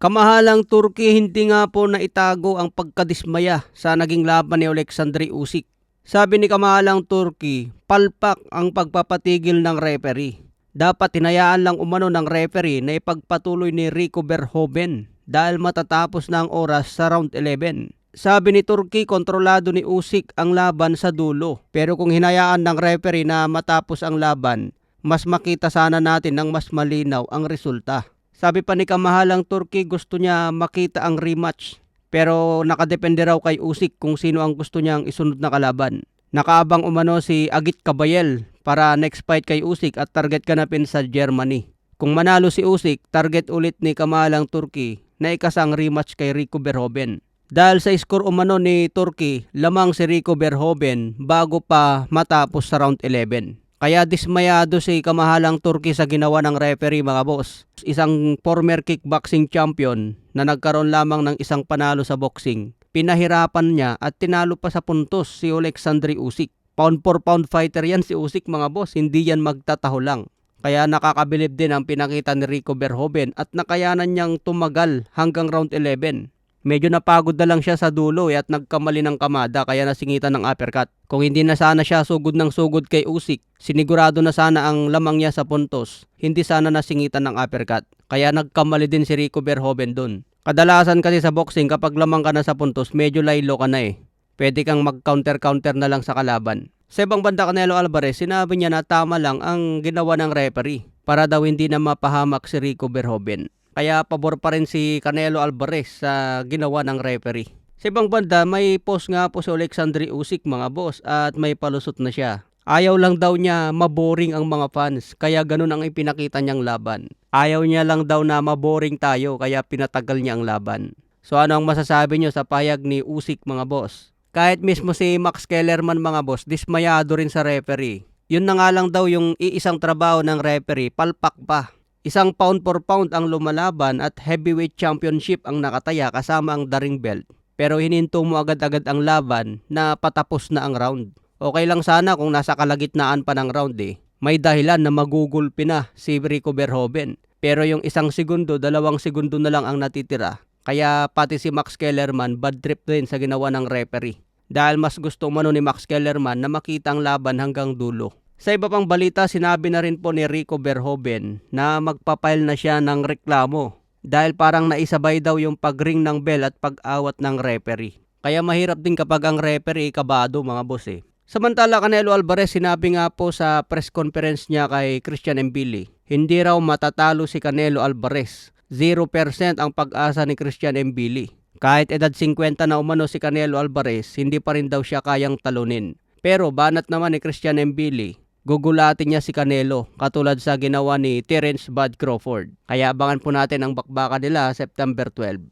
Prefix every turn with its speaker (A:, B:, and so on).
A: Kamahalang Turkey, hindi nga po naitago ang pagkadismaya sa naging laban ni Alexandre Usyk. Sabi ni Kamahalang Turkey, palpak ang pagpapatigil ng referee. Dapat hinayaan lang umano ng referee na ipagpatuloy ni Rico Verhoeven dahil matatapos na ang oras sa round 11. Sabi ni Turkey, kontrolado ni Usyk ang laban sa dulo. Pero kung hinayaan ng referee na matapos ang laban, mas makita sana natin ng mas malinaw ang resulta. Sabi pa ni Kamahalang Turkey, gusto niya makita ang rematch. Pero nakadepende raw kay Usyk kung sino ang gusto niyang isunod na kalaban. Nakaabang umano si Agit Kabayel para next fight kay Usyk at target ganapin sa Germany. Kung manalo si Usyk, target ulit ni Kamahalang Turkey na ikasang rematch kay Rico Verhoeven. Dahil sa score umano ni Turkey, lamang si Rico Verhoeven bago pa matapos sa round 11. Kaya dismayado si Kamahalang Turkey sa ginawa ng referee, mga boss. Isang former kickboxing champion na nagkaroon lamang ng isang panalo sa boxing. Pinahirapan niya at tinalo pa sa puntos si Alexandre Usyk. Pound for pound fighter yan si Usyk, mga boss, hindi yan magtataho lang. Kaya nakakabilib din ang pinakita ni Rico Verhoeven at nakayanan niyang tumagal hanggang round 11. Medyo napagod na lang siya sa dulo at nagkamali ng kamada kaya nasingitan ng uppercut. Kung hindi na sana siya sugod ng sugod kay Usyk, sinigurado na sana ang lamang niya sa puntos. Hindi sana nasingitan ng uppercut. Kaya nagkamali din si Rico Verhoeven dun. Kadalasan kasi sa boxing kapag lamang ka na sa puntos, medyo laylo ka na eh. Pwede kang mag-counter-counter na lang sa kalaban. Sa ibang banda, Canelo Alvarez, sinabi niya na tama lang ang ginawa ng referee para daw hindi na mapahamak si Rico Verhoeven. Kaya pabor pa rin si Canelo Alvarez sa ginawa ng referee. Sa ibang banda, may post nga po si Alexandre Usyk, mga boss, at may palusot na siya. Ayaw lang daw niya maboring ang mga fans, kaya ganun ang ipinakita niyang laban. Ayaw niya lang daw na maboring tayo, kaya pinatagal niya ang laban. So ano ang masasabi niyo sa payag ni Usyk, mga boss? Kahit mismo si Max Kellerman, mga boss, dismayado rin sa referee. Yun na nga lang daw yung iisang trabaho ng referee, palpak pa. Isang pound for pound ang lumalaban at heavyweight championship ang nakataya kasama ang daring belt. Pero hininto mo agad-agad ang laban na patapos na ang round. Okay lang sana kung nasa kalagitnaan pa ng round eh. May dahilan na magugulpi na si Rico Verhoeven. Pero yung 1 segundo, 2 segundo na lang ang natitira. Kaya pati si Max Kellerman bad trip din sa ginawa ng referee. Dahil mas gusto umano ni Max Kellerman na makita ang laban hanggang dulo. Sa iba pang balita, sinabi na rin po ni Rico Verhoeven na magpapile na siya ng reklamo dahil parang naisabay daw yung pag-ring ng bell at pag-awat ng referee. Kaya mahirap din kapag ang referee kabado, mga boss eh. Samantala, Canelo Alvarez, sinabi nga po sa press conference niya kay Christian Mbili, hindi raw matatalo si Canelo Alvarez. 0% ang pag-asa ni Christian Mbili. Kahit edad 50 na umano si Canelo Alvarez, hindi pa rin daw siya kayang talunin. Pero banat naman ni Christian Mbili, gugulatin niya si Canelo katulad sa ginawa ni Terence Bud Crawford. Kaya abangan po natin ang bakbakan nila September 12.